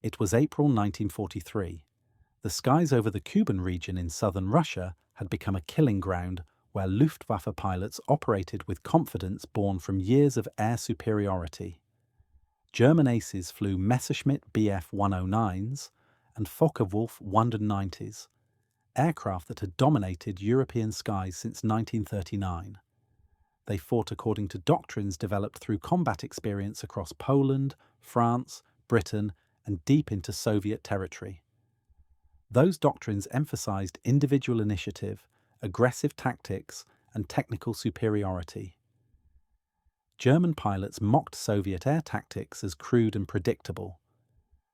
It was April 1943. The skies over the Kuban region in southern Russia had become a killing ground where Luftwaffe pilots operated with confidence born from years of air superiority. German aces flew Messerschmitt Bf 109s and Focke-Wulf 190s, aircraft that had dominated European skies since 1939. They fought according to doctrines developed through combat experience across Poland, France, Britain, and deep into Soviet territory. Those doctrines emphasized individual initiative, aggressive tactics, and technical superiority. German pilots mocked Soviet air tactics as crude and predictable.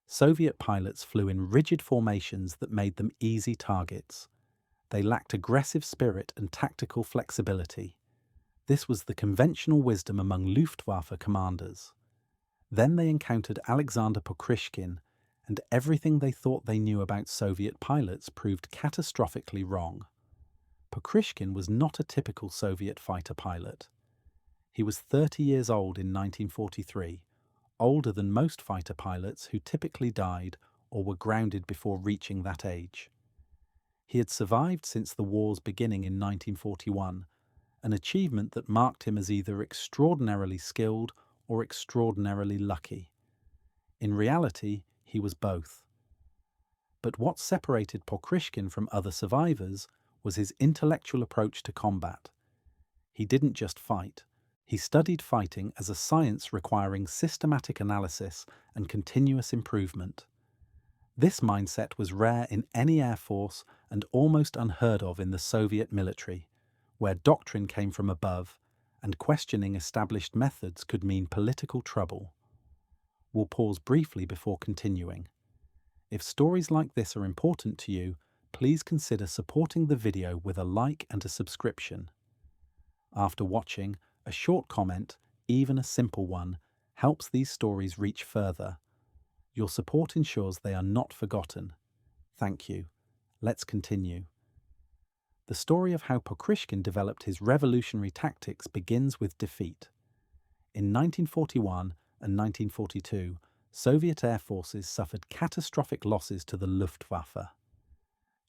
Soviet pilots flew in rigid formations that made them easy targets. They lacked aggressive spirit and tactical flexibility. This was the conventional wisdom among Luftwaffe commanders. Then they encountered Alexander Pokryshkin, and everything they thought they knew about Soviet pilots proved catastrophically wrong. Pokryshkin was not a typical Soviet fighter pilot. He was 30 years old in 1943, older than most fighter pilots who typically died or were grounded before reaching that age. He had survived since the war's beginning in 1941, an achievement that marked him as either extraordinarily skilled or extraordinarily lucky. In reality, he was both. But what separated Pokryshkin from other survivors was his intellectual approach to combat. He didn't just fight. He studied fighting as a science requiring systematic analysis and continuous improvement. This mindset was rare in any air force and almost unheard of in the Soviet military, where doctrine came from above and questioning established methods could mean political trouble. We'll pause briefly before continuing. If stories like this are important to you, please consider supporting the video with a like and a subscription. After watching, a short comment, even a simple one, helps these stories reach further. Your support ensures they are not forgotten. Thank you. Let's continue. The story of how Pokryshkin developed his revolutionary tactics begins with defeat. In 1941 and 1942, Soviet air forces suffered catastrophic losses to the Luftwaffe.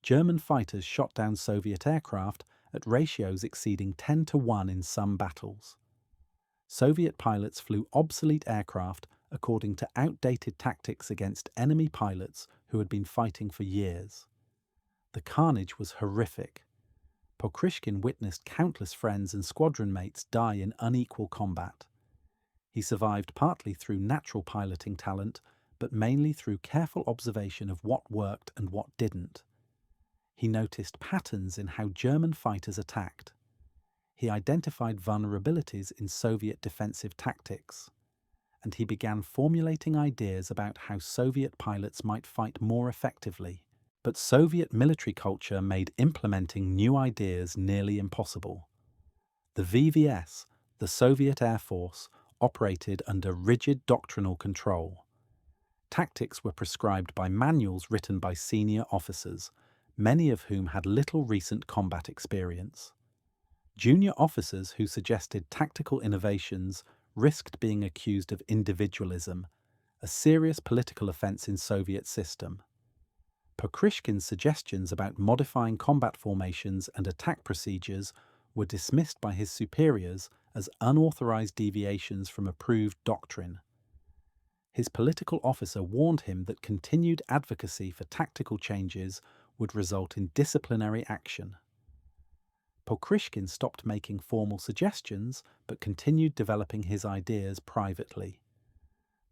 German fighters shot down Soviet aircraft at ratios exceeding 10-1 in some battles. Soviet pilots flew obsolete aircraft according to outdated tactics against enemy pilots who had been fighting for years. The carnage was horrific. Pokryshkin witnessed countless friends and squadron mates die in unequal combat. He survived partly through natural piloting talent, but mainly through careful observation of what worked and what didn't. He noticed patterns in how German fighters attacked. He identified vulnerabilities in Soviet defensive tactics. And he began formulating ideas about how Soviet pilots might fight more effectively. But Soviet military culture made implementing new ideas nearly impossible. The VVS, the Soviet Air Force, operated under rigid doctrinal control. Tactics were prescribed by manuals written by senior officers, many of whom had little recent combat experience. Junior officers who suggested tactical innovations risked being accused of individualism, a serious political offense in Soviet system. Pokryshkin's suggestions about modifying combat formations and attack procedures were dismissed by his superiors as unauthorized deviations from approved doctrine. His political officer warned him that continued advocacy for tactical changes would result in disciplinary action. Pokryshkin stopped making formal suggestions but continued developing his ideas privately.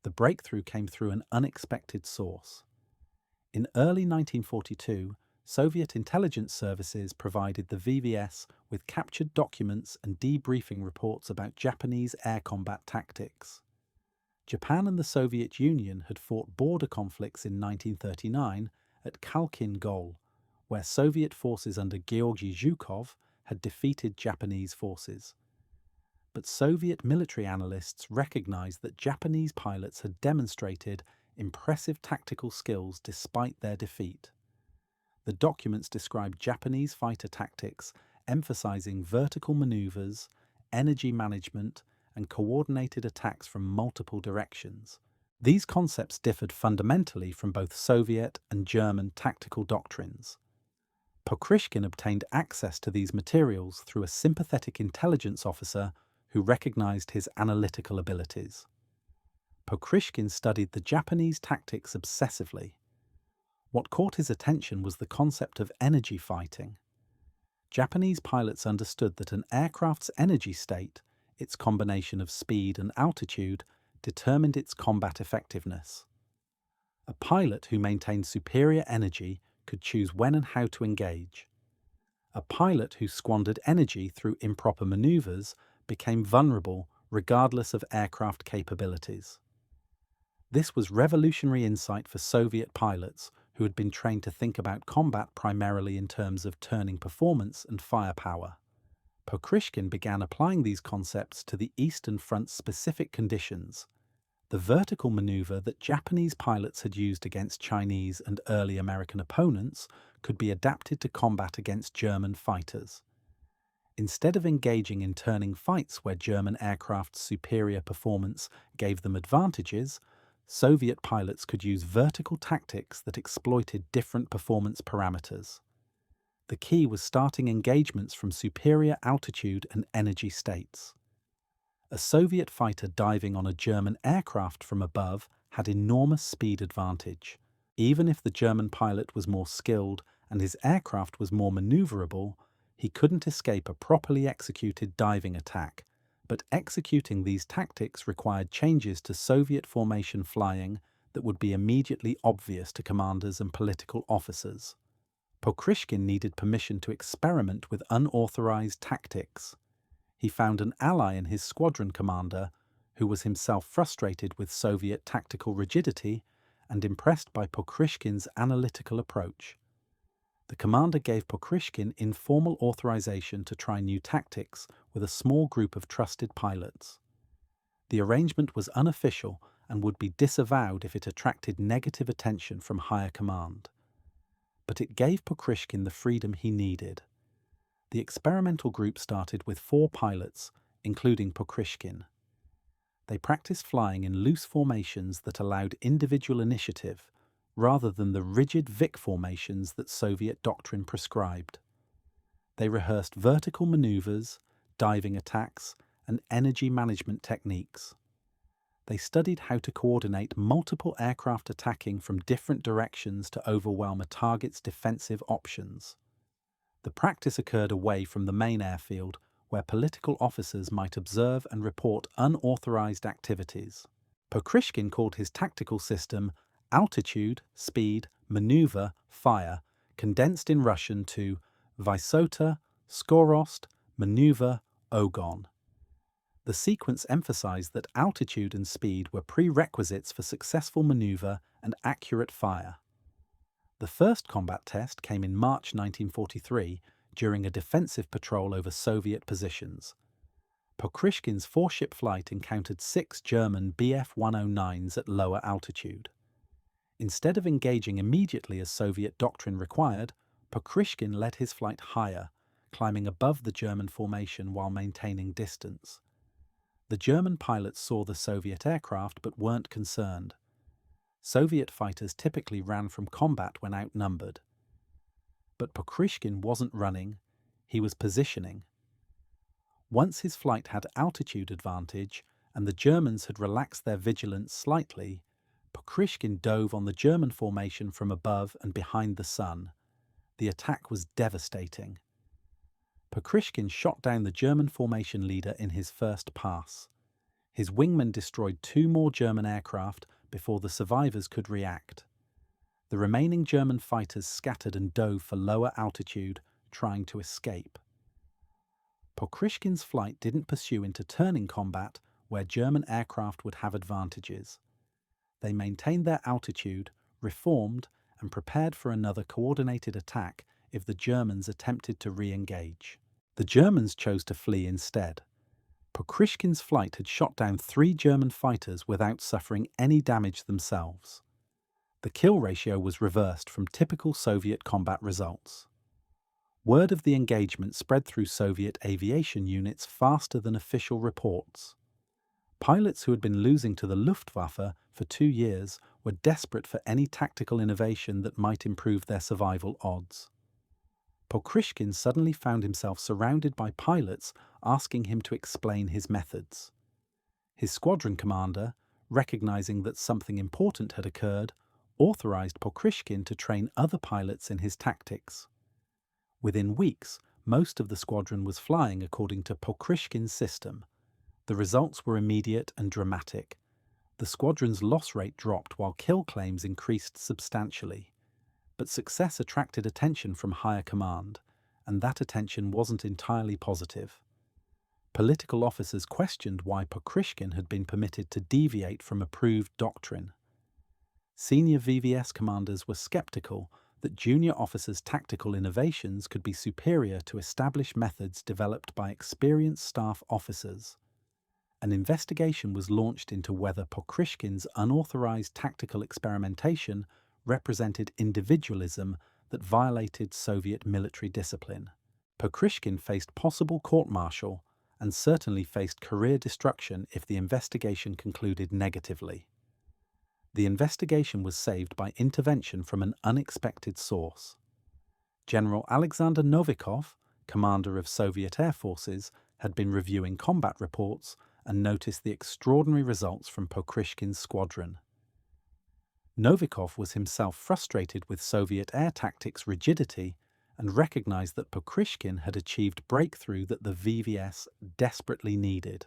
The breakthrough came through an unexpected source. In early 1942, Soviet intelligence services provided the VVS with captured documents and debriefing reports about Japanese air combat tactics. Japan and the Soviet Union had fought border conflicts in 1939 at Khalkhin Gol, where Soviet forces under Georgy Zhukov had defeated Japanese forces. But Soviet military analysts recognized that Japanese pilots had demonstrated impressive tactical skills despite their defeat. The documents described Japanese fighter tactics, emphasizing vertical maneuvers, energy management, and coordinated attacks from multiple directions. These concepts differed fundamentally from both Soviet and German tactical doctrines. Pokryshkin obtained access to these materials through a sympathetic intelligence officer who recognized his analytical abilities. Pokryshkin studied the Japanese tactics obsessively. What caught his attention was the concept of energy fighting. Japanese pilots understood that an aircraft's energy state, its combination of speed and altitude, determined its combat effectiveness. A pilot who maintained superior energy could choose when and how to engage. A pilot who squandered energy through improper maneuvers became vulnerable regardless of aircraft capabilities. This was revolutionary insight for Soviet pilots who had been trained to think about combat primarily in terms of turning performance and firepower. Pokryshkin began applying these concepts to the Eastern Front's specific conditions. The vertical maneuver that Japanese pilots had used against Chinese and early American opponents could be adapted to combat against German fighters. Instead of engaging in turning fights where German aircraft's superior performance gave them advantages, Soviet pilots could use vertical tactics that exploited different performance parameters. The key was starting engagements from superior altitude and energy states. A Soviet fighter diving on a German aircraft from above had enormous speed advantage. Even if the German pilot was more skilled and his aircraft was more maneuverable, he couldn't escape a properly executed diving attack. But executing these tactics required changes to Soviet formation flying that would be immediately obvious to commanders and political officers. Pokryshkin needed permission to experiment with unauthorized tactics. He found an ally in his squadron commander, who was himself frustrated with Soviet tactical rigidity and impressed by Pokryshkin's analytical approach. The commander gave Pokryshkin informal authorization to try new tactics with a small group of trusted pilots. The arrangement was unofficial and would be disavowed if it attracted negative attention from higher command. But it gave Pokryshkin the freedom he needed. The experimental group started with 4 pilots, including Pokryshkin. They practiced flying in loose formations that allowed individual initiative, rather than the rigid Vic formations that Soviet doctrine prescribed. They rehearsed vertical maneuvers, diving attacks, and energy management techniques. They studied how to coordinate multiple aircraft attacking from different directions to overwhelm a target's defensive options. The practice occurred away from the main airfield, where political officers might observe and report unauthorized activities. Pokryshkin called his tactical system altitude, speed, maneuver, fire, condensed in Russian to Vysota, Skorost, Maneuver, Ogon. The sequence emphasized that altitude and speed were prerequisites for successful maneuver and accurate fire. The first combat test came in March 1943 during a defensive patrol over Soviet positions. Pokryshkin's 4-ship flight encountered 6 German Bf-109s at lower altitude. Instead of engaging immediately as Soviet doctrine required, Pokryshkin led his flight higher, climbing above the German formation while maintaining distance. The German pilots saw the Soviet aircraft but weren't concerned. Soviet fighters typically ran from combat when outnumbered. But Pokryshkin wasn't running, he was positioning. Once his flight had altitude advantage and the Germans had relaxed their vigilance slightly, Pokryshkin dove on the German formation from above and behind the sun. The attack was devastating. Pokryshkin shot down the German formation leader in his first pass. His wingman destroyed 2 more German aircraft before the survivors could react. The remaining German fighters scattered and dove for lower altitude, trying to escape. Pokryshkin's flight didn't pursue into turning combat, where German aircraft would have advantages. They maintained their altitude, reformed, and prepared for another coordinated attack if the Germans attempted to re-engage. The Germans chose to flee instead. Pokryshkin's flight had shot down 3 German fighters without suffering any damage themselves. The kill ratio was reversed from typical Soviet combat results. Word of the engagement spread through Soviet aviation units faster than official reports. Pilots who had been losing to the Luftwaffe for 2 years were desperate for any tactical innovation that might improve their survival odds. Pokryshkin suddenly found himself surrounded by pilots asking him to explain his methods. His squadron commander, recognizing that something important had occurred, authorized Pokryshkin to train other pilots in his tactics. Within weeks, most of the squadron was flying according to Pokryshkin's system. The results were immediate and dramatic. The squadron's loss rate dropped while kill claims increased substantially. But success attracted attention from higher command, and that attention wasn't entirely positive. Political officers questioned why Pokryshkin had been permitted to deviate from approved doctrine. Senior VVS commanders were skeptical that junior officers' tactical innovations could be superior to established methods developed by experienced staff officers. An investigation was launched into whether Pokryshkin's unauthorized tactical experimentation represented individualism that violated Soviet military discipline. Pokryshkin faced possible court-martial and certainly faced career destruction if the investigation concluded negatively. The investigation was saved by intervention from an unexpected source. General Alexander Novikov, commander of Soviet Air Forces, had been reviewing combat reports and noticed the extraordinary results from Pokryshkin's squadron. Novikov was himself frustrated with Soviet air tactics' rigidity and recognized that Pokryshkin had achieved breakthrough that the VVS desperately needed.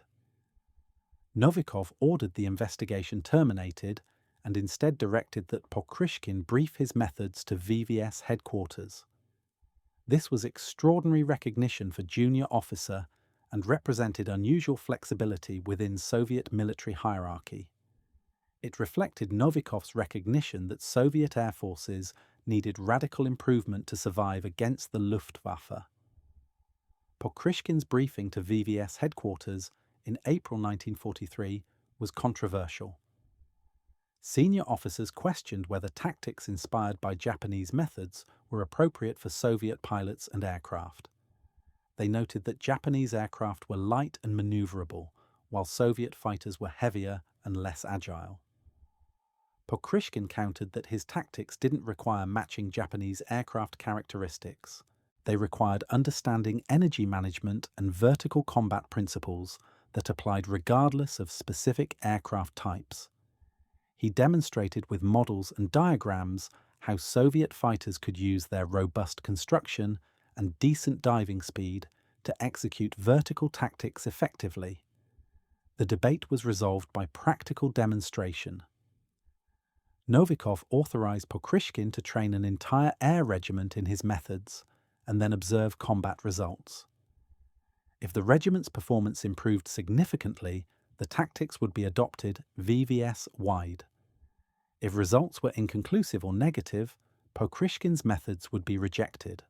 Novikov ordered the investigation terminated and instead directed that Pokryshkin brief his methods to VVS headquarters. This was extraordinary recognition for junior officer and represented unusual flexibility within Soviet military hierarchy. It reflected Novikov's recognition that Soviet air forces needed radical improvement to survive against the Luftwaffe. Pokryshkin's briefing to VVS headquarters in April 1943 was controversial. Senior officers questioned whether tactics inspired by Japanese methods were appropriate for Soviet pilots and aircraft. They noted that Japanese aircraft were light and maneuverable, while Soviet fighters were heavier and less agile. Pokryshkin countered that his tactics didn't require matching Japanese aircraft characteristics. They required understanding energy management and vertical combat principles that applied regardless of specific aircraft types. He demonstrated with models and diagrams how Soviet fighters could use their robust construction and decent diving speed to execute vertical tactics effectively. The debate was resolved by practical demonstration. Novikov authorized Pokryshkin to train an entire air regiment in his methods and then observe combat results. If the regiment's performance improved significantly, the tactics would be adopted VVS-wide. If results were inconclusive or negative, Pokryshkin's methods would be rejected.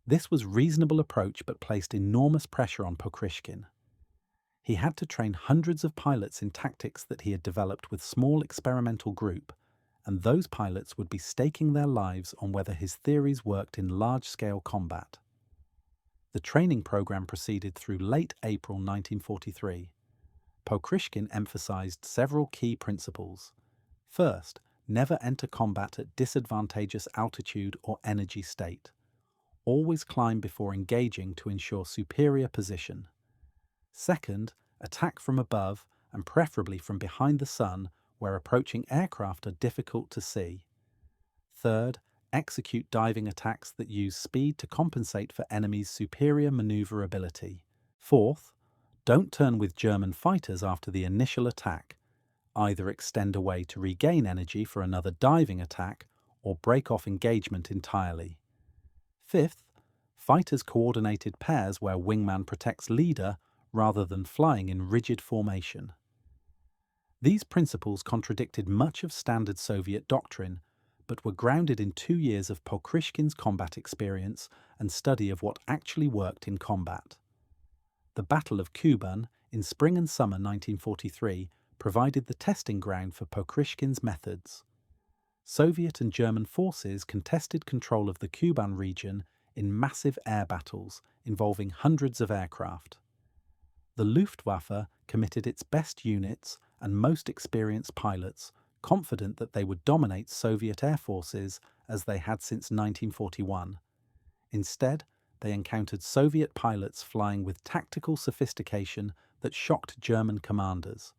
This was a reasonable approach but placed enormous pressure on Pokryshkin. He had to train hundreds of pilots in tactics that he had developed with small experimental group, and those pilots would be staking their lives on whether his theories worked in large-scale combat. The training program proceeded through late April 1943. Pokryshkin emphasized several key principles. First, never enter combat at disadvantageous altitude or energy state. Always climb before engaging to ensure superior position. Second, attack from above and preferably from behind the sun where approaching aircraft are difficult to see. Third, execute diving attacks that use speed to compensate for enemies' superior maneuverability. Fourth, don't turn with German fighters after the initial attack. Either extend away to regain energy for another diving attack or break off engagement entirely. Fifth, fight as coordinated pairs where wingman protects leader rather than flying in rigid formation. These principles contradicted much of standard Soviet doctrine, but were grounded in 2 years of Pokryshkin's combat experience and study of what actually worked in combat. The Battle of Kuban in spring and summer 1943 provided the testing ground for Pokryshkin's methods. Soviet and German forces contested control of the Kuban region in massive air battles involving hundreds of aircraft. The Luftwaffe committed its best units and most experienced pilots, confident that they would dominate Soviet air forces as they had since 1941. Instead, they encountered Soviet pilots flying with tactical sophistication that shocked German commanders.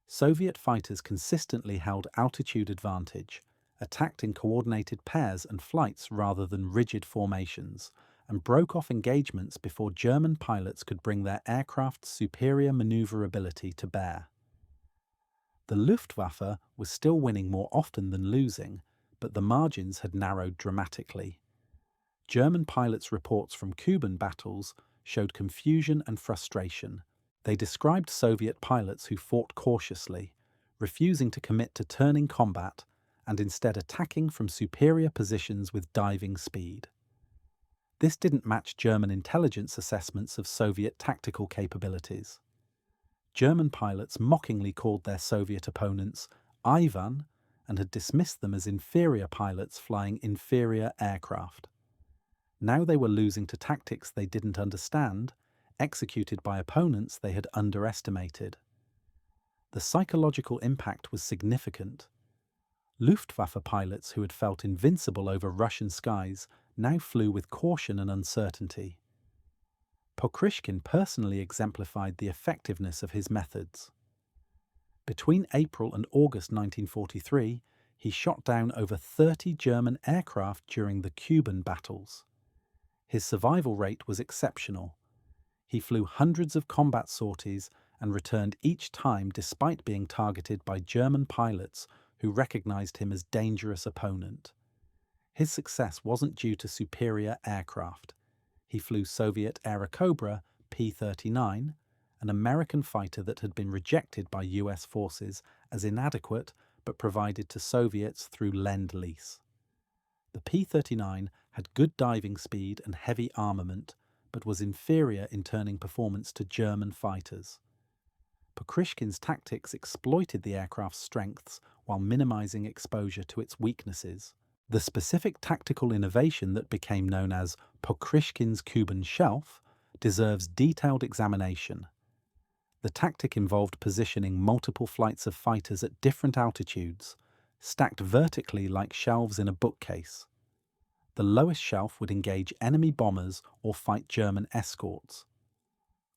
Soviet fighters consistently held altitude advantage, attacked in coordinated pairs and flights rather than rigid formations, and broke off engagements before German pilots could bring their aircraft's superior maneuverability to bear. The Luftwaffe was still winning more often than losing, but the margins had narrowed dramatically. German pilots' reports from Cuban battles showed confusion and frustration. They described Soviet pilots who fought cautiously, refusing to commit to turning combat and instead attacking from superior positions with diving speed. This didn't match German intelligence assessments of Soviet tactical capabilities. German pilots mockingly called their Soviet opponents Ivan and had dismissed them as inferior pilots flying inferior aircraft. Now they were losing to tactics they didn't understand, executed by opponents they had underestimated. The psychological impact was significant. Luftwaffe pilots who had felt invincible over Russian skies now flew with caution and uncertainty. Pokryshkin personally exemplified the effectiveness of his methods. Between April and August 1943, he shot down over 30 German aircraft during the Cuban battles. His survival rate was exceptional. He flew hundreds of combat sorties and returned each time despite being targeted by German pilots who recognized him as a dangerous opponent. His success wasn't due to superior aircraft. He flew Soviet Aerocobra P-39, an American fighter that had been rejected by US forces as inadequate but provided to Soviets through Lend-Lease. The P-39 had good diving speed and heavy armament, but was inferior in turning performance to German fighters. Pokryshkin's tactics exploited the aircraft's strengths while minimizing exposure to its weaknesses. The specific tactical innovation that became known as Pokryshkin's Cuban Shelf deserves detailed examination. The tactic involved positioning multiple flights of fighters at different altitudes, stacked vertically like shelves in a bookcase. The lowest shelf would engage enemy bombers or fight German escorts.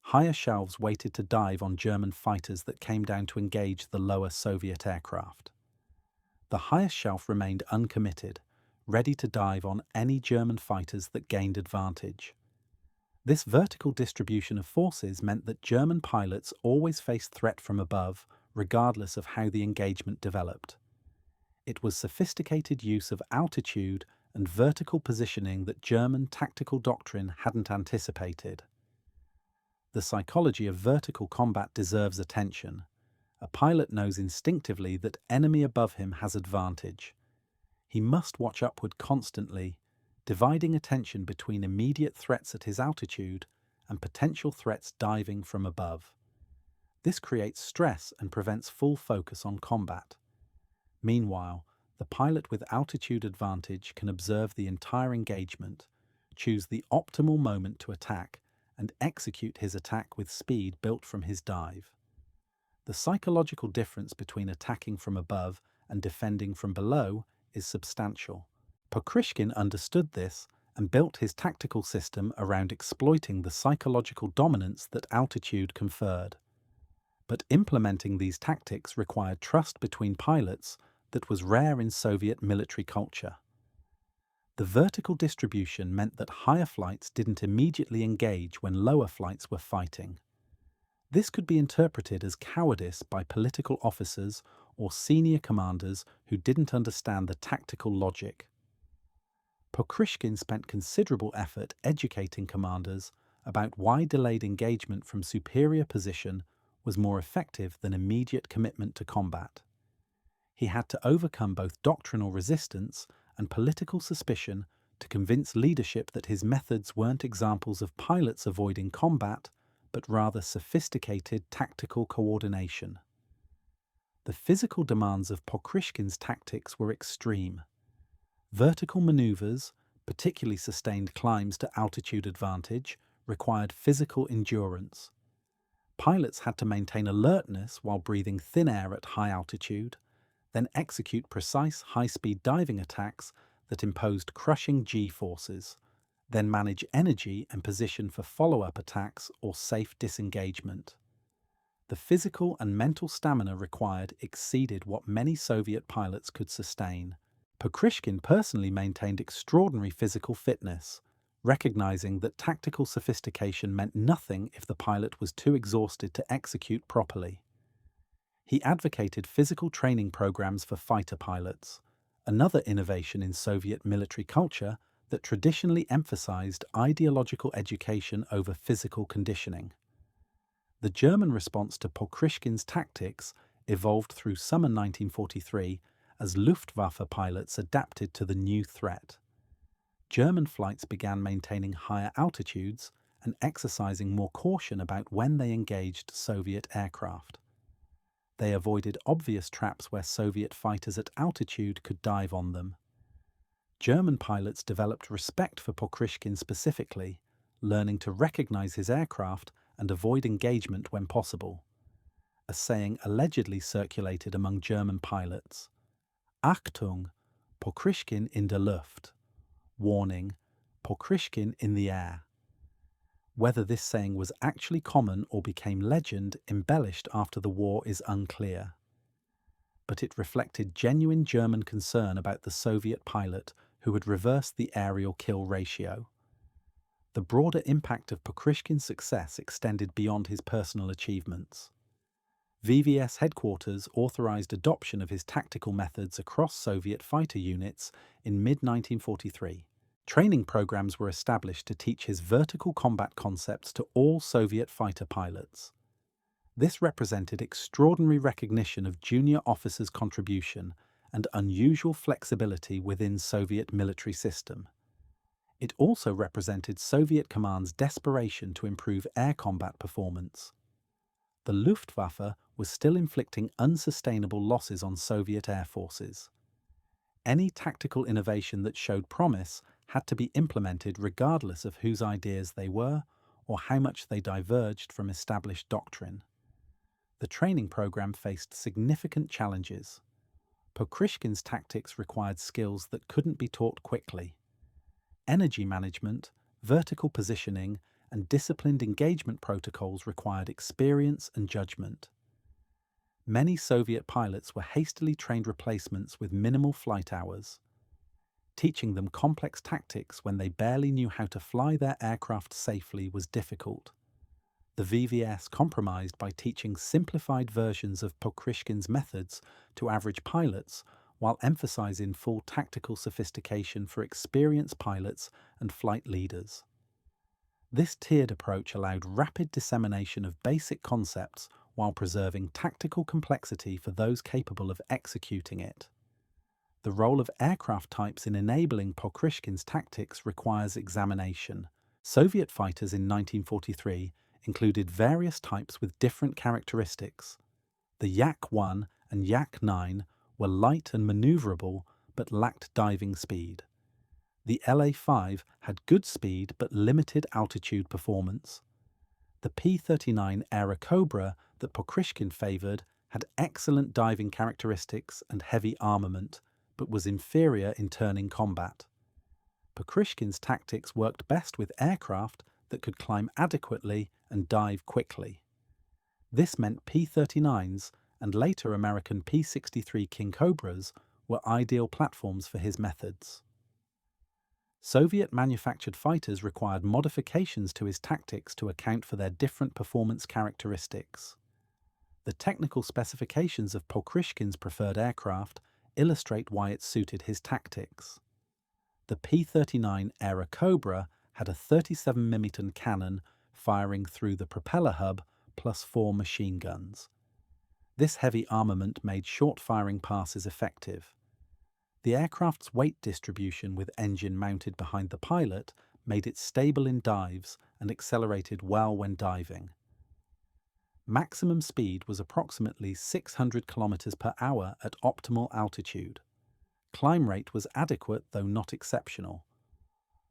Higher shelves waited to dive on German fighters that came down to engage the lower Soviet aircraft. The highest shelf remained uncommitted, ready to dive on any German fighters that gained advantage. This vertical distribution of forces meant that German pilots always faced threat from above, regardless of how the engagement developed. It was sophisticated use of altitude and vertical positioning that German tactical doctrine hadn't anticipated. The psychology of vertical combat deserves attention. A pilot knows instinctively that enemy above him has advantage. He must watch upward constantly, dividing attention between immediate threats at his altitude and potential threats diving from above. This creates stress and prevents full focus on combat. Meanwhile, the pilot with altitude advantage can observe the entire engagement, choose the optimal moment to attack, and execute his attack with speed built from his dive. The psychological difference between attacking from above and defending from below is substantial. Pokryshkin understood this and built his tactical system around exploiting the psychological dominance that altitude conferred. But implementing these tactics required trust between pilots that was rare in Soviet military culture. The vertical distribution meant that higher flights didn't immediately engage when lower flights were fighting. This could be interpreted as cowardice by political officers or senior commanders who didn't understand the tactical logic. Pokryshkin spent considerable effort educating commanders about why delayed engagement from superior position was more effective than immediate commitment to combat. He had to overcome both doctrinal resistance and political suspicion to convince leadership that his methods weren't examples of pilots avoiding combat, but rather sophisticated tactical coordination. The physical demands of Pokryshkin's tactics were extreme. Vertical maneuvers, particularly sustained climbs to altitude advantage, required physical endurance. Pilots had to maintain alertness while breathing thin air at high altitude, then execute precise high-speed diving attacks that imposed crushing G-forces, then manage energy and position for follow-up attacks or safe disengagement. The physical and mental stamina required exceeded what many Soviet pilots could sustain. Pokryshkin personally maintained extraordinary physical fitness, recognizing that tactical sophistication meant nothing if the pilot was too exhausted to execute properly. He advocated physical training programs for fighter pilots, another innovation in Soviet military culture that traditionally emphasized ideological education over physical conditioning. The German response to Pokryshkin's tactics evolved through summer 1943 as Luftwaffe pilots adapted to the new threat. German flights began maintaining higher altitudes and exercising more caution about when they engaged Soviet aircraft. They avoided obvious traps where Soviet fighters at altitude could dive on them. German pilots developed respect for Pokryshkin specifically, learning to recognize his aircraft and avoid engagement when possible. A saying allegedly circulated among German pilots: Achtung, Pokryshkin in der Luft. Warning, Pokryshkin in the air. Whether this saying was actually common or became legend embellished after the war is unclear. But it reflected genuine German concern about the Soviet pilot who had reversed the aerial kill ratio. The broader impact of Pokryshkin's success extended beyond his personal achievements. VVS headquarters authorized adoption of his tactical methods across Soviet fighter units in mid-1943. Training programs were established to teach his vertical combat concepts to all Soviet fighter pilots. This represented extraordinary recognition of junior officers' contribution and unusual flexibility within Soviet military system. It also represented Soviet command's desperation to improve air combat performance. The Luftwaffe was still inflicting unsustainable losses on Soviet air forces. Any tactical innovation that showed promise had to be implemented regardless of whose ideas they were or how much they diverged from established doctrine. The training program faced significant challenges. Pokryshkin's tactics required skills that couldn't be taught quickly. Energy management, vertical positioning, and disciplined engagement protocols required experience and judgment. Many Soviet pilots were hastily trained replacements with minimal flight hours. Teaching them complex tactics when they barely knew how to fly their aircraft safely was difficult. The VVS compromised by teaching simplified versions of Pokryshkin's methods to average pilots while emphasizing full tactical sophistication for experienced pilots and flight leaders. This tiered approach allowed rapid dissemination of basic concepts while preserving tactical complexity for those capable of executing it. The role of aircraft types in enabling Pokryshkin's tactics requires examination. Soviet fighters in 1943 included various types with different characteristics. The Yak-1 and Yak-9 were light and maneuverable but lacked diving speed. The La-5 had good speed but limited altitude performance. The P-39 Airacobra that Pokryshkin favoured had excellent diving characteristics and heavy armament, but was inferior in turning combat. Pokryshkin's tactics worked best with aircraft that could climb adequately and dive quickly. This meant P-39s and later American P-63 King Cobras were ideal platforms for his methods. Soviet-manufactured fighters required modifications to his tactics to account for their different performance characteristics. The technical specifications of Pokryshkin's preferred aircraft illustrate why it suited his tactics. The P-39 Airacobra had a 37mm cannon firing through the propeller hub plus 4 machine guns. This heavy armament made short-firing passes effective. The aircraft's weight distribution with engine mounted behind the pilot made it stable in dives and accelerated well when diving. Maximum speed was approximately 600 km per hour at optimal altitude. Climb rate was adequate though not exceptional.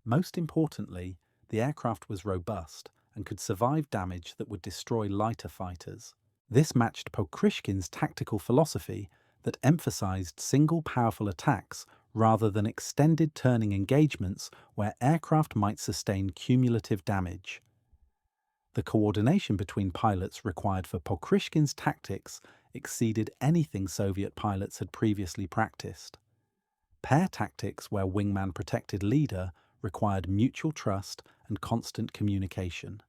Most importantly, the aircraft was robust and could survive damage that would destroy lighter fighters. This matched Pokryshkin's tactical philosophy that emphasized single powerful attacks rather than extended turning engagements where aircraft might sustain cumulative damage. The coordination between pilots required for Pokryshkin's tactics exceeded anything Soviet pilots had previously practiced. Pair tactics, where wingman protected leader, required mutual trust and constant communication.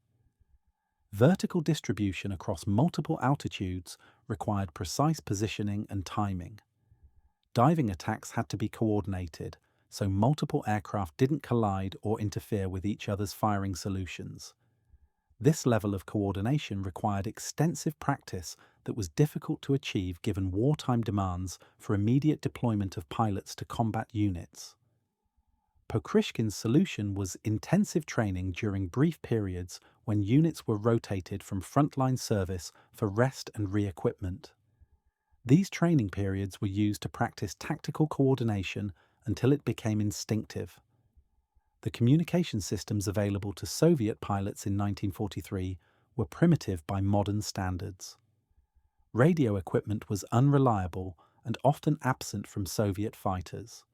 Vertical distribution across multiple altitudes required precise positioning and timing. Diving attacks had to be coordinated, so multiple aircraft didn't collide or interfere with each other's firing solutions. This level of coordination required extensive practice that was difficult to achieve given wartime demands for immediate deployment of pilots to combat units. Pokryshkin's solution was intensive training during brief periods when units were rotated from frontline service for rest and re-equipment. These training periods were used to practice tactical coordination until it became instinctive. The communication systems available to Soviet pilots in 1943 were primitive by modern standards. Radio equipment was unreliable and often absent from Soviet fighters.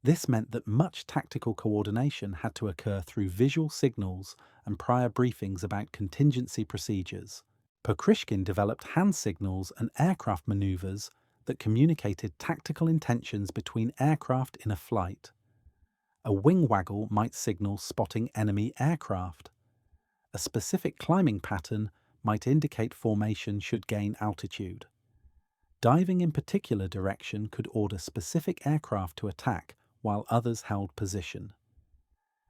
This meant that much tactical coordination had to occur through visual signals and prior briefings about contingency procedures. Pokryshkin developed hand signals and aircraft maneuvers that communicated tactical intentions between aircraft in a flight. A wing waggle might signal spotting enemy aircraft. A specific climbing pattern might indicate formation should gain altitude. Diving in particular direction could order specific aircraft to attack while others held position.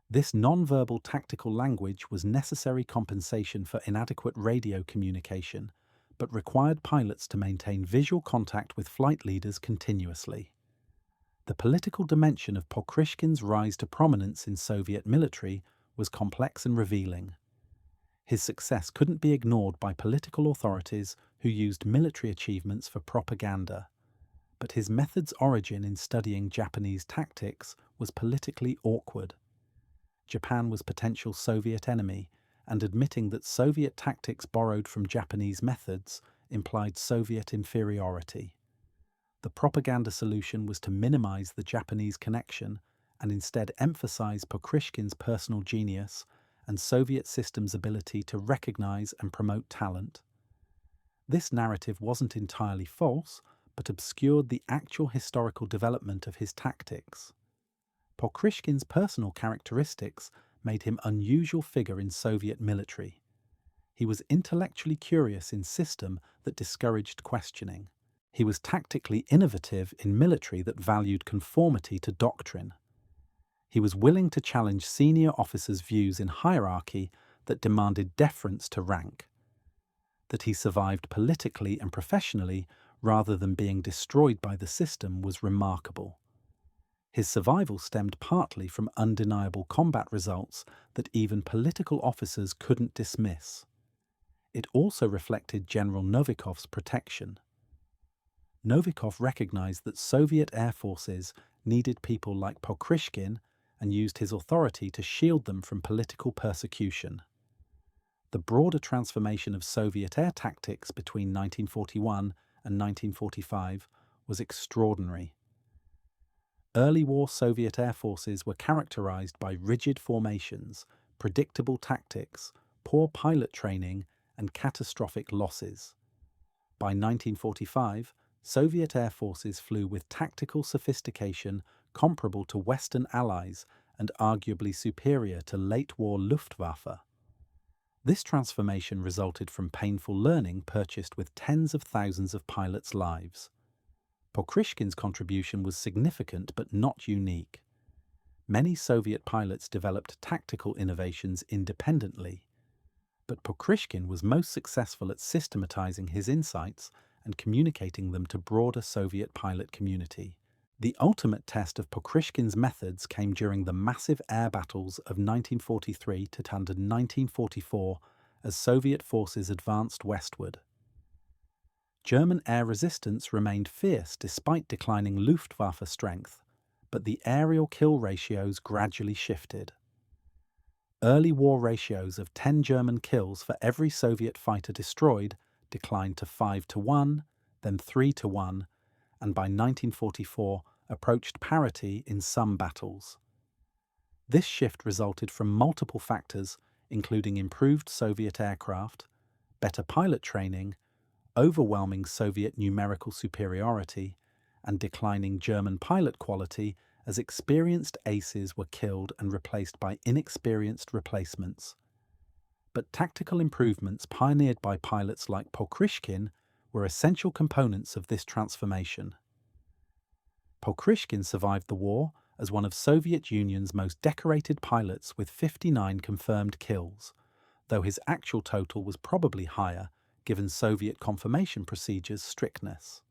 This non-verbal tactical language was necessary compensation for inadequate radio communication, but required pilots to maintain visual contact with flight leaders continuously. The political dimension of Pokryshkin's rise to prominence in Soviet military was complex and revealing. His success couldn't be ignored by political authorities who used military achievements for propaganda. But his method's origin in studying Japanese tactics was politically awkward. Japan was potential Soviet enemy, and admitting that Soviet tactics borrowed from Japanese methods implied Soviet inferiority. The propaganda solution was to minimize the Japanese connection and instead emphasize Pokryshkin's personal genius and Soviet systems' ability to recognize and promote talent. This narrative wasn't entirely false, but obscured the actual historical development of his tactics. Pokryshkin's personal characteristics made him an unusual figure in Soviet military. He was intellectually curious in system that discouraged questioning. He was tactically innovative in military that valued conformity to doctrine. He was willing to challenge senior officers' views in hierarchy that demanded deference to rank. That he survived politically and professionally rather than being destroyed by the system was remarkable. His survival stemmed partly from undeniable combat results that even political officers couldn't dismiss. It also reflected General Novikov's protection. Novikov recognized that Soviet air forces needed people like Pokryshkin and used his authority to shield them from political persecution. The broader transformation of Soviet air tactics between 1941 and 1945 was extraordinary. Early war Soviet air forces were characterized by rigid formations, predictable tactics, poor pilot training, and catastrophic losses. By 1945, Soviet air forces flew with tactical sophistication comparable to Western allies and arguably superior to late-war Luftwaffe. This transformation resulted from painful learning purchased with tens of thousands of pilots' lives. Pokryshkin's contribution was significant but not unique. Many Soviet pilots developed tactical innovations independently, but Pokryshkin was most successful at systematizing his insights and communicating them to broader Soviet pilot community. The ultimate test of Pokryshkin's methods came during the massive air battles of 1943 to 1944 as Soviet forces advanced westward. German air resistance remained fierce despite declining Luftwaffe strength, but the aerial kill ratios gradually shifted. Early war ratios of 10 German kills for every Soviet fighter destroyed declined to 5 to 1, then 3 to 1, and by 1944 approached parity in some battles. This shift resulted from multiple factors, including improved Soviet aircraft, better pilot training, overwhelming Soviet numerical superiority, and declining German pilot quality as experienced aces were killed and replaced by inexperienced replacements. But tactical improvements pioneered by pilots like Pokryshkin were essential components of this transformation. Pokryshkin survived the war as one of Soviet Union's most decorated pilots with 59 confirmed kills, though his actual total was probably higher given Soviet confirmation procedures' strictness.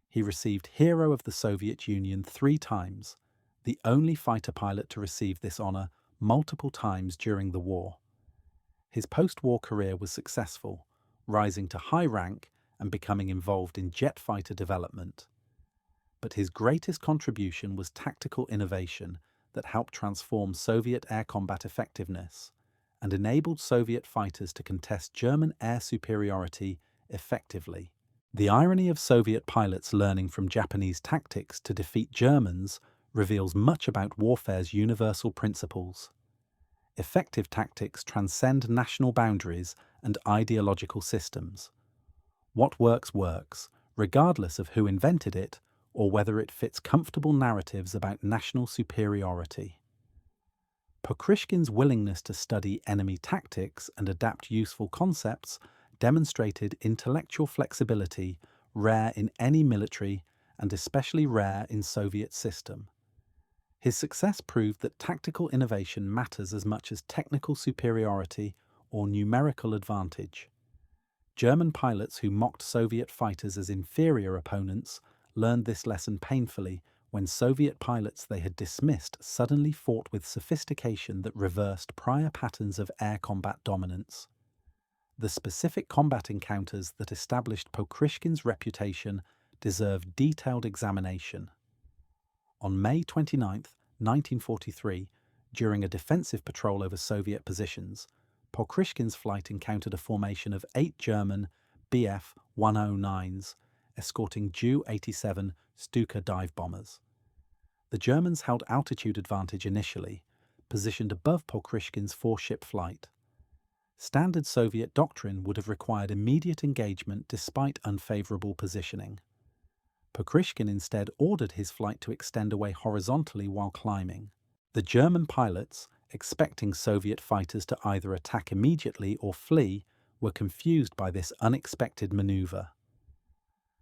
He received Hero of the Soviet Union 3 times, the only fighter pilot to receive this honor multiple times during the war. His post-war career was successful, rising to high rank and becoming involved in jet fighter development. But his greatest contribution was tactical innovation that helped transform Soviet air combat effectiveness and enabled Soviet fighters to contest German air superiority effectively. The irony of Soviet pilots learning from Japanese tactics to defeat Germans reveals much about warfare's universal principles. Effective tactics transcend national boundaries and ideological systems. What works works, regardless of who invented it or whether it fits comfortable narratives about national superiority. Pokryshkin's willingness to study enemy tactics and adapt useful concepts demonstrated intellectual flexibility rare in any military and especially rare in Soviet system. His success proved that tactical innovation matters as much as technical superiority or numerical advantage. German pilots who mocked Soviet fighters as inferior opponents learned this lesson painfully when Soviet pilots they had dismissed suddenly fought with sophistication that reversed prior patterns of air combat dominance. The specific combat encounters that established Pokryshkin's reputation deserve detailed examination. On May 29, 1943, during a defensive patrol over Soviet positions, Pokryshkin's flight encountered a formation of 8 German Bf-109s escorting Ju-87 Stuka dive bombers. The Germans held altitude advantage initially, positioned above Pokryshkin's 4-ship flight. Standard Soviet doctrine would have required immediate engagement despite unfavorable positioning. Pokryshkin instead ordered his flight to extend away horizontally while climbing. The German pilots, expecting Soviet fighters to either attack immediately or flee, were confused by this unexpected maneuver.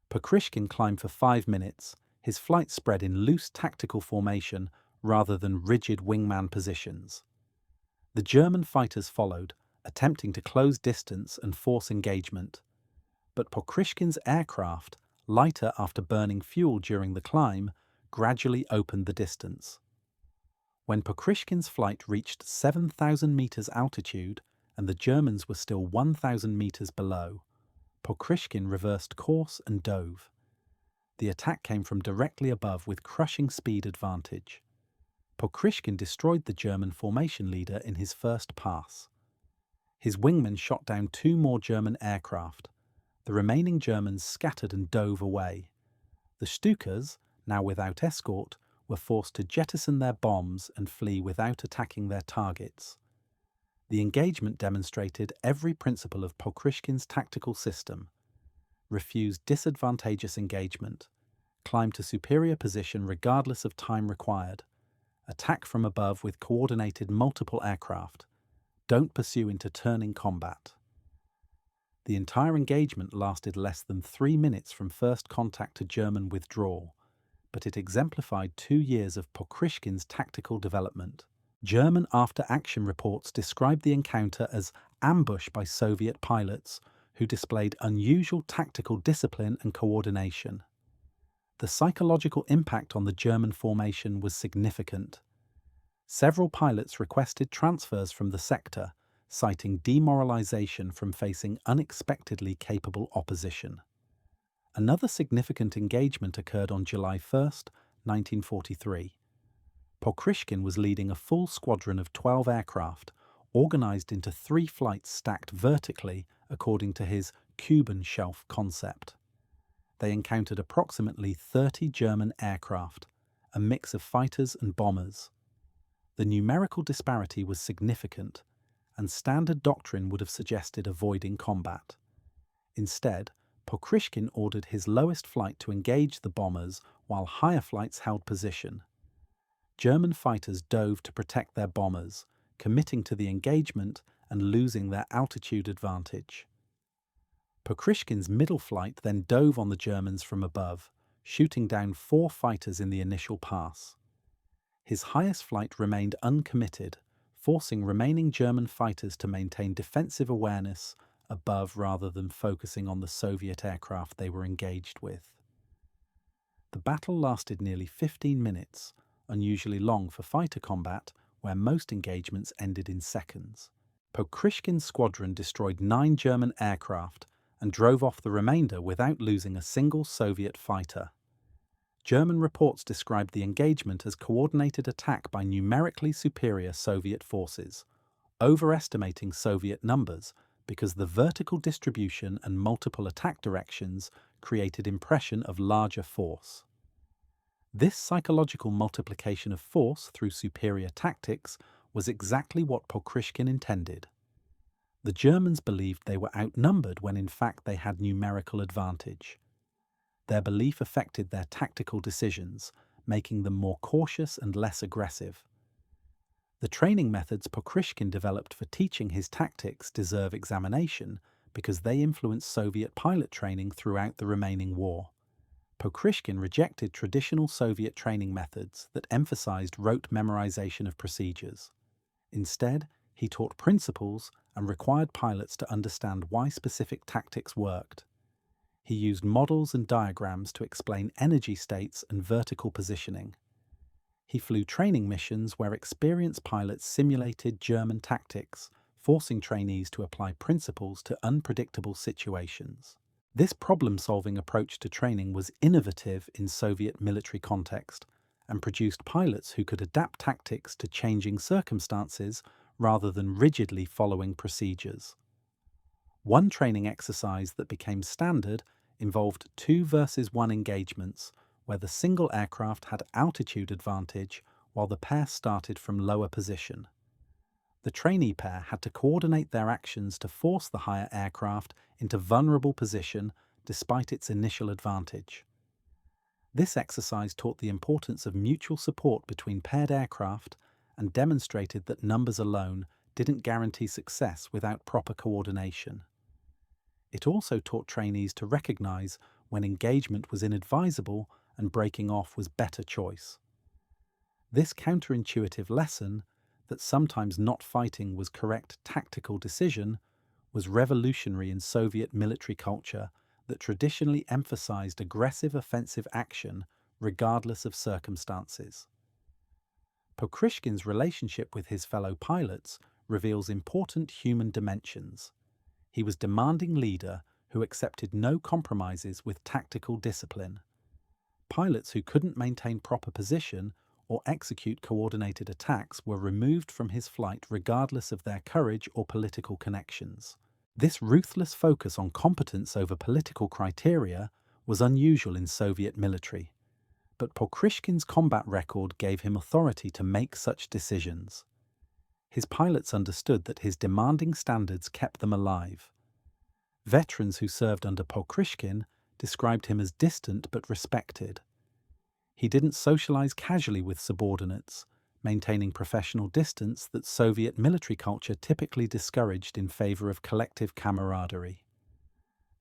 Pokryshkin climbed for 5 minutes, his flight spread in loose tactical formation rather than rigid wingman positions. The German fighters followed, attempting to close distance and force engagement. But Pokryshkin's aircraft, lighter after burning fuel during the climb, gradually opened the distance. When Pokryshkin's flight reached 7,000 meters altitude and the Germans were still 1,000 meters below, Pokryshkin reversed course and dove. The attack came from directly above with crushing speed advantage. Pokryshkin destroyed the German formation leader in his first pass. His wingmen shot down 2 more German aircraft. The remaining Germans scattered and dove away. The Stukas, now without escort, were forced to jettison their bombs and flee without attacking their targets. The engagement demonstrated every principle of Pokryshkin's tactical system. Refuse disadvantageous engagement. Climb to superior position regardless of time required. Attack from above with coordinated multiple aircraft. Don't pursue into turning combat. The entire engagement lasted less than 3 minutes from first contact to German withdrawal, but it exemplified 2 years of Pokryshkin's tactical development. German after-action reports described the encounter as ambush by Soviet pilots who displayed unusual tactical discipline and coordination. The psychological impact on the German formation was significant. Several pilots requested transfers from the sector, citing demoralization from facing unexpectedly capable opposition. Another significant engagement occurred on July 1, 1943. Pokryshkin was leading a full squadron of 12 aircraft, organized into 3 flights stacked vertically according to his Cuban shelf concept. They encountered approximately 30 German aircraft, a mix of fighters and bombers. The numerical disparity was significant, and standard doctrine would have suggested avoiding combat. Instead, Pokryshkin ordered his lowest flight to engage the bombers while higher flights held position. German fighters dove to protect their bombers, committing to the engagement and losing their altitude advantage. Pokryshkin's middle flight then dove on the Germans from above, shooting down 4 fighters in the initial pass. His highest flight remained uncommitted, forcing remaining German fighters to maintain defensive awareness above rather than focusing on the Soviet aircraft they were engaged with. The battle lasted nearly 15 minutes, unusually long for fighter combat, where most engagements ended in seconds. Pokryshkin's squadron destroyed 9 German aircraft and drove off the remainder without losing a single Soviet fighter. German reports described the engagement as coordinated attack by numerically superior Soviet forces, overestimating Soviet numbers because the vertical distribution and multiple attack directions created impression of larger force. This psychological multiplication of force through superior tactics was exactly what Pokryshkin intended. The Germans believed they were outnumbered when in fact they had numerical advantage. Their belief affected their tactical decisions, making them more cautious and less aggressive. The training methods Pokryshkin developed for teaching his tactics deserve examination because they influenced Soviet pilot training throughout the remaining war. Pokryshkin rejected traditional Soviet training methods that emphasized rote memorization of procedures. Instead, he taught principles and required pilots to understand why specific tactics worked. He used models and diagrams to explain energy states and vertical positioning. He flew training missions where experienced pilots simulated German tactics, forcing trainees to apply principles to unpredictable situations. This problem-solving approach to training was innovative in Soviet military context and produced pilots who could adapt tactics to changing circumstances rather than rigidly following procedures. One training exercise that became standard involved 2 versus 1 engagements where the single aircraft had altitude advantage while the pair started from lower position. The trainee pair had to coordinate their actions to force the higher aircraft into vulnerable position despite its initial advantage. This exercise taught the importance of mutual support between paired aircraft and demonstrated that numbers alone didn't guarantee success without proper coordination. It also taught trainees to recognize when engagement was inadvisable and breaking off was better choice. This counterintuitive lesson, that sometimes not fighting was correct tactical decision, was revolutionary in Soviet military culture that traditionally emphasized aggressive offensive action regardless of circumstances. Pokryshkin's relationship with his fellow pilots reveals important human dimensions. He was a demanding leader who accepted no compromises with tactical discipline. Pilots who couldn't maintain proper position or execute coordinated attacks were removed from his flight regardless of their courage or political connections. This ruthless focus on competence over political criteria was unusual in Soviet military, but Pokryshkin's combat record gave him authority to make such decisions. His pilots understood that his demanding standards kept them alive. Veterans who served under Pokryshkin described him as distant but respected. He didn't socialize casually with subordinates, maintaining professional distance that Soviet military culture typically discouraged in favor of collective camaraderie.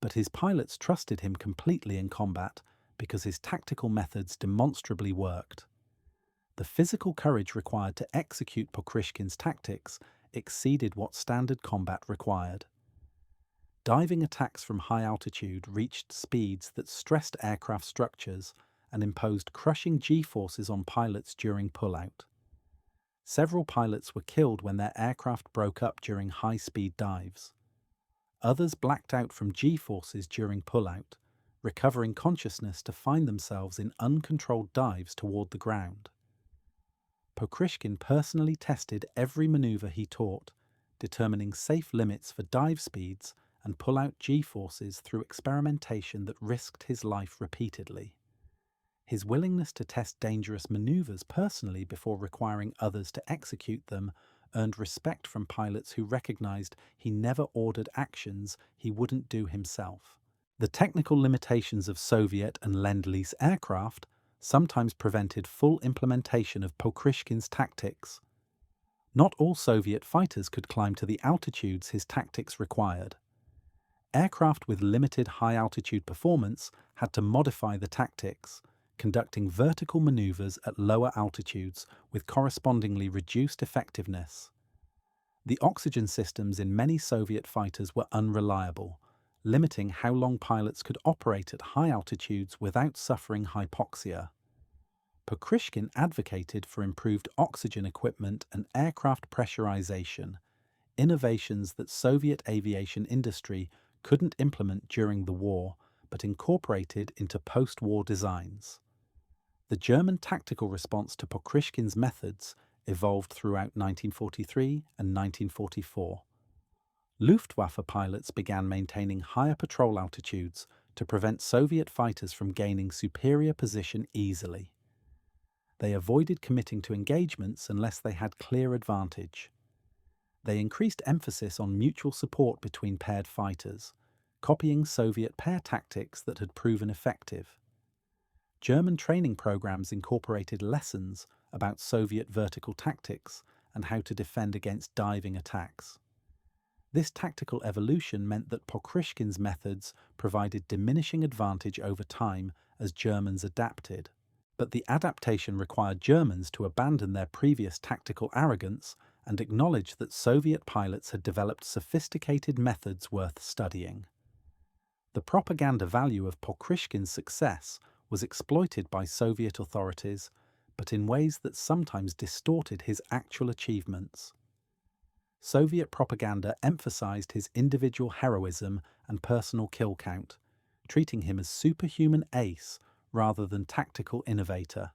But his pilots trusted him completely in combat because his tactical methods demonstrably worked. The physical courage required to execute Pokryshkin's tactics exceeded what standard combat required. Diving attacks from high altitude reached speeds that stressed aircraft structures and imposed crushing G-forces on pilots during pullout. Several pilots were killed when their aircraft broke up during high-speed dives. Others blacked out from G-forces during pullout, recovering consciousness to find themselves in uncontrolled dives toward the ground. Pokryshkin personally tested every maneuver he taught, determining safe limits for dive speeds and pull-out G-forces through experimentation that risked his life repeatedly. His willingness to test dangerous maneuvers personally before requiring others to execute them earned respect from pilots who recognized he never ordered actions he wouldn't do himself. The technical limitations of Soviet and Lend-Lease aircraft sometimes prevented full implementation of Pokryshkin's tactics. Not all Soviet fighters could climb to the altitudes his tactics required. Aircraft with limited high-altitude performance had to modify the tactics, conducting vertical maneuvers at lower altitudes with correspondingly reduced effectiveness. The oxygen systems in many Soviet fighters were unreliable, limiting how long pilots could operate at high altitudes without suffering hypoxia. Pokryshkin advocated for improved oxygen equipment and aircraft pressurization, innovations that Soviet aviation industry couldn't implement during the war but incorporated into post-war designs. The German tactical response to Pokryshkin's methods evolved throughout 1943 and 1944. Luftwaffe pilots began maintaining higher patrol altitudes to prevent Soviet fighters from gaining superior position easily. They avoided committing to engagements unless they had clear advantage. They increased emphasis on mutual support between paired fighters, copying Soviet pair tactics that had proven effective. German training programs incorporated lessons about Soviet vertical tactics and how to defend against diving attacks. This tactical evolution meant that Pokryshkin's methods provided diminishing advantage over time as Germans adapted. But the adaptation required Germans to abandon their previous tactical arrogance and acknowledge that Soviet pilots had developed sophisticated methods worth studying. The propaganda value of Pokryshkin's success was exploited by Soviet authorities, but in ways that sometimes distorted his actual achievements. Soviet propaganda emphasized his individual heroism and personal kill count, treating him as superhuman ace rather than tactical innovator.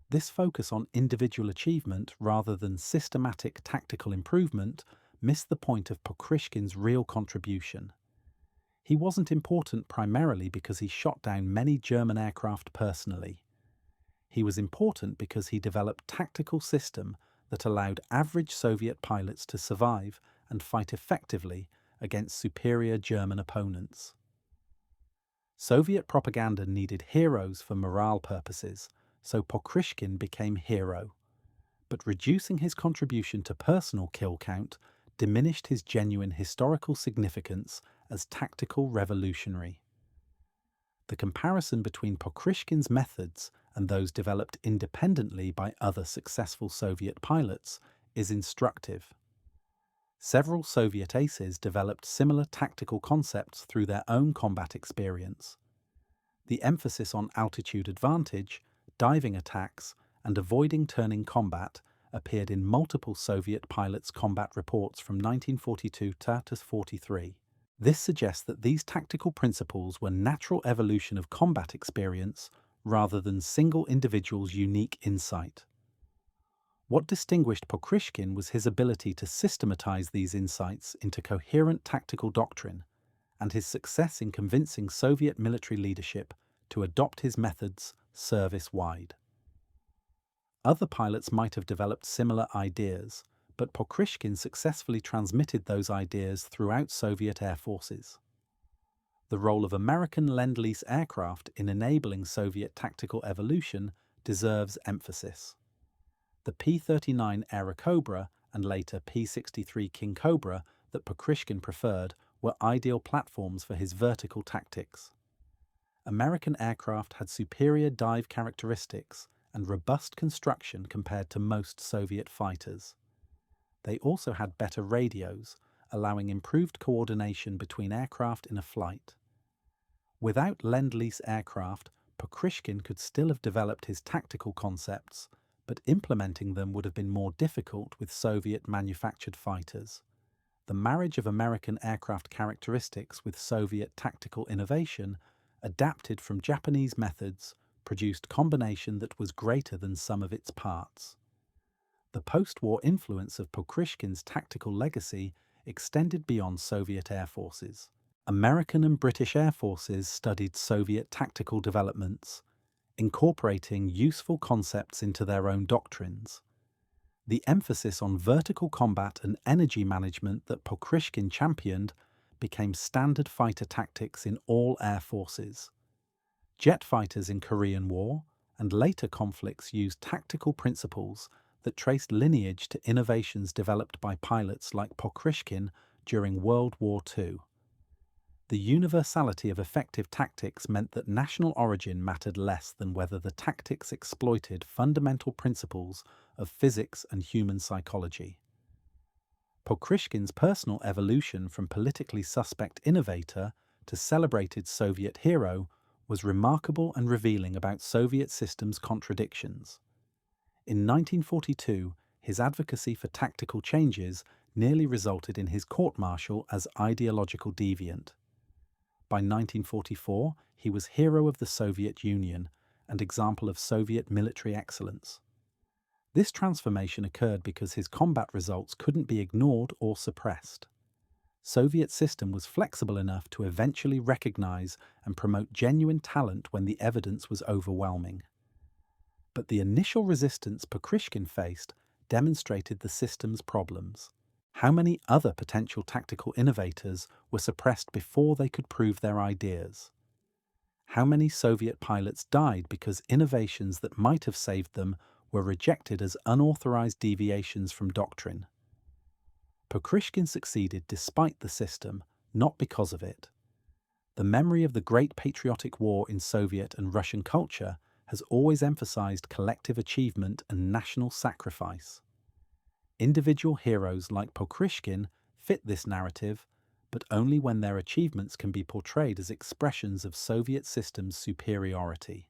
This focus on individual achievement rather than systematic tactical improvement missed the point of Pokryshkin's real contribution. He wasn't important primarily because he shot down many German aircraft personally. He was important because he developed a tactical system that allowed average Soviet pilots to survive and fight effectively against superior German opponents. Soviet propaganda needed heroes for morale purposes, so Pokryshkin became hero. But reducing his contribution to personal kill count diminished his genuine historical significance as tactical revolutionary. The comparison between Pokryshkin's methods and those developed independently by other successful Soviet pilots is instructive. Several Soviet aces developed similar tactical concepts through their own combat experience. The emphasis on altitude advantage, diving attacks, and avoiding turning combat appeared in multiple Soviet pilots' combat reports from 1942 to 1943. This suggests that these tactical principles were natural evolution of combat experience rather than single individual's unique insight. What distinguished Pokryshkin was his ability to systematize these insights into coherent tactical doctrine, and his success in convincing Soviet military leadership to adopt his methods service-wide. Other pilots might have developed similar ideas, but Pokryshkin successfully transmitted those ideas throughout Soviet air forces. The role of American Lend-Lease aircraft in enabling Soviet tactical evolution deserves emphasis. The P-39 Airacobra and later P-63 King Cobra that Pokryshkin preferred were ideal platforms for his vertical tactics. American aircraft had superior dive characteristics and robust construction compared to most Soviet fighters. They also had better radios, allowing improved coordination between aircraft in a flight. Without Lend-Lease aircraft, Pokryshkin could still have developed his tactical concepts, but implementing them would have been more difficult with Soviet-manufactured fighters. The marriage of American aircraft characteristics with Soviet tactical innovation, adapted from Japanese methods, produced combination that was greater than sum of its parts. The post-war influence of Pokryshkin's tactical legacy extended beyond Soviet air forces. American and British air forces studied Soviet tactical developments, incorporating useful concepts into their own doctrines. The emphasis on vertical combat and energy management that Pokryshkin championed became standard fighter tactics in all air forces. Jet fighters in Korean War and later conflicts used tactical principles that traced lineage to innovations developed by pilots like Pokryshkin during World War II. The universality of effective tactics meant that national origin mattered less than whether the tactics exploited fundamental principles of physics and human psychology. Pokryshkin's personal evolution from politically suspect innovator to celebrated Soviet hero was remarkable and revealing about Soviet systems' contradictions. In 1942, his advocacy for tactical changes nearly resulted in his court-martial as ideological deviant. By 1944, he was hero of the Soviet Union and example of Soviet military excellence. This transformation occurred because his combat results couldn't be ignored or suppressed. Soviet system was flexible enough to eventually recognize and promote genuine talent when the evidence was overwhelming. But the initial resistance Pokryshkin faced demonstrated the system's problems. How many other potential tactical innovators were suppressed before they could prove their ideas? How many Soviet pilots died because innovations that might have saved them were rejected as unauthorized deviations from doctrine? Pokryshkin succeeded despite the system, not because of it. The memory of the Great Patriotic War in Soviet and Russian culture has always emphasized collective achievement and national sacrifice. Individual heroes like Pokryshkin fit this narrative, but only when their achievements can be portrayed as expressions of Soviet system's superiority.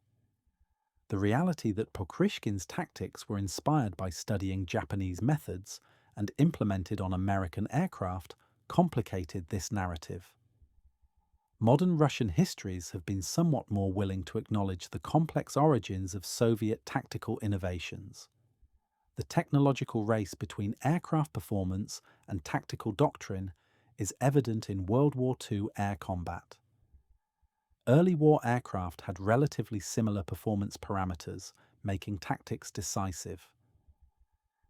The reality that Pokryshkin's tactics were inspired by studying Japanese methods and implemented on American aircraft complicated this narrative. Modern Russian histories have been somewhat more willing to acknowledge the complex origins of Soviet tactical innovations. The technological race between aircraft performance and tactical doctrine is evident in World War II air combat. Early war aircraft had relatively similar performance parameters, making tactics decisive.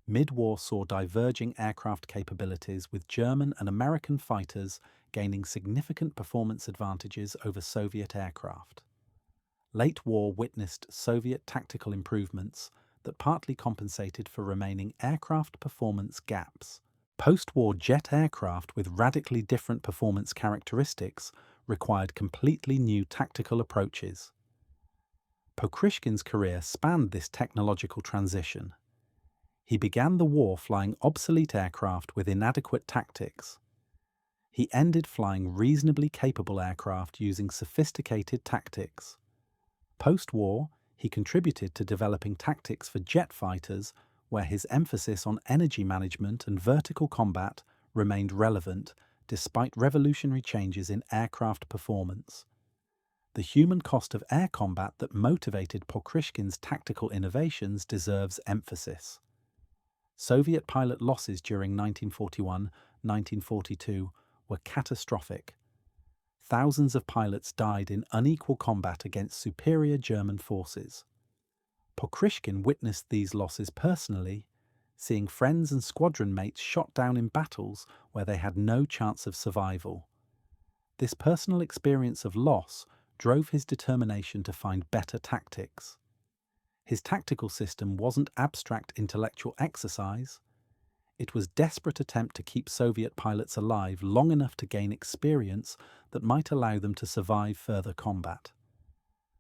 Mid-war saw diverging aircraft capabilities, with German and American fighters gaining significant performance advantages over Soviet aircraft. Late war witnessed Soviet tactical improvements that partly compensated for remaining aircraft performance gaps. Post-war jet aircraft with radically different performance characteristics required completely new tactical approaches. Pokryshkin's career spanned this technological transition. He began the war flying obsolete aircraft with inadequate tactics. He ended flying reasonably capable aircraft using sophisticated tactics. Post-war, he contributed to developing tactics for jet fighters, where his emphasis on energy management and vertical combat remained relevant despite revolutionary changes in aircraft performance. The human cost of air combat that motivated Pokryshkin's tactical innovations deserves emphasis. Soviet pilot losses during 1941-1942 were catastrophic. Thousands of pilots died in unequal combat against superior German forces. Pokryshkin witnessed these losses personally, seeing friends and squadron mates shot down in battles where they had no chance of survival. This personal experience of loss drove his determination to find better tactics. His tactical system wasn't abstract intellectual exercise. It was a desperate attempt to keep Soviet pilots alive long enough to gain experience that might allow them to survive further combat.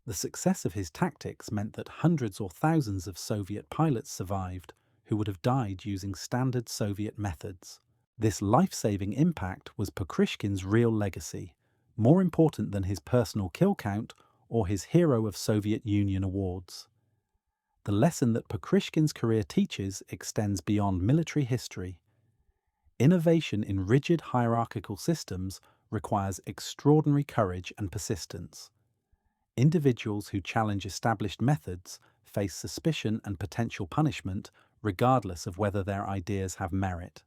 The success of his tactics meant that hundreds or thousands of Soviet pilots survived who would have died using standard Soviet methods. This life-saving impact was Pokryshkin's real legacy, more important than his personal kill count or his Hero of Soviet Union awards. The lesson that Pokryshkin's career teaches extends beyond military history. Innovation in rigid hierarchical systems requires extraordinary courage and persistence. Individuals who challenge established methods face suspicion and potential punishment regardless of whether their ideas have merit.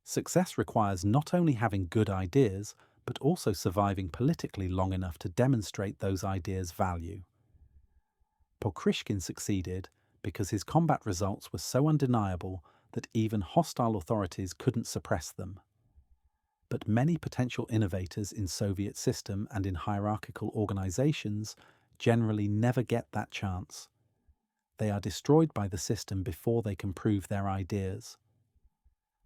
Success requires not only having good ideas, but also surviving politically long enough to demonstrate those ideas' value. Pokryshkin succeeded because his combat results were so undeniable that even hostile authorities couldn't suppress them. But many potential innovators in Soviet system and in hierarchical organizations generally never get that chance. They are destroyed by the system before they can prove their ideas.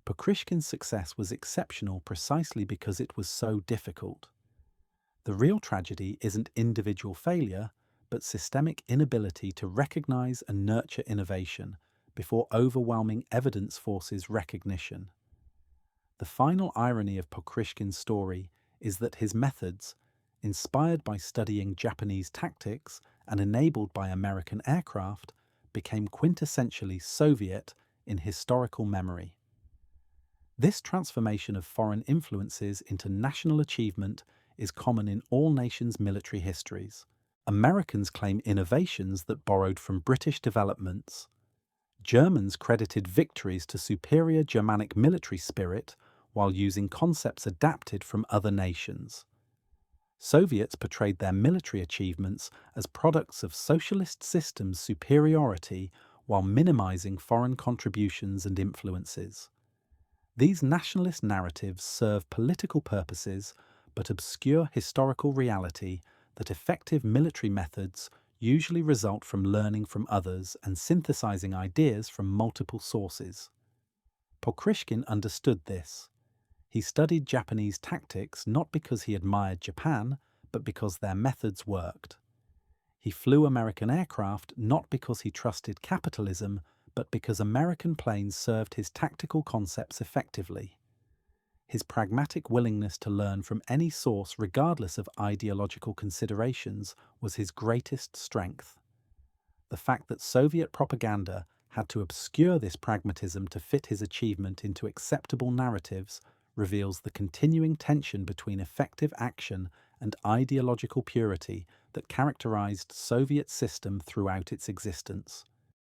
Pokryshkin's success was exceptional precisely because it was so difficult. The real tragedy isn't individual failure, but systemic inability to recognize and nurture innovation before overwhelming evidence forces recognition. The final irony of Pokryshkin's story is that his methods, inspired by studying Japanese tactics and enabled by American aircraft, became quintessentially Soviet in historical memory. This transformation of foreign influences into national achievement is common in all nations' military histories. Americans claim innovations that borrowed from British developments. Germans credited victories to superior Germanic military spirit while using concepts adapted from other nations. Soviets portrayed their military achievements as products of socialist systems' superiority while minimizing foreign contributions and influences. These nationalist narratives serve political purposes but obscure historical reality that effective military methods usually result from learning from others and synthesizing ideas from multiple sources. Pokryshkin understood this. He studied Japanese tactics not because he admired Japan, but because their methods worked. He flew American aircraft not because he trusted capitalism, but because American planes served his tactical concepts effectively. His pragmatic willingness to learn from any source regardless of ideological considerations was his greatest strength. The fact that Soviet propaganda had to obscure this pragmatism to fit his achievement into acceptable narratives reveals the continuing tension between effective action and ideological purity that characterized Soviet system throughout its existence.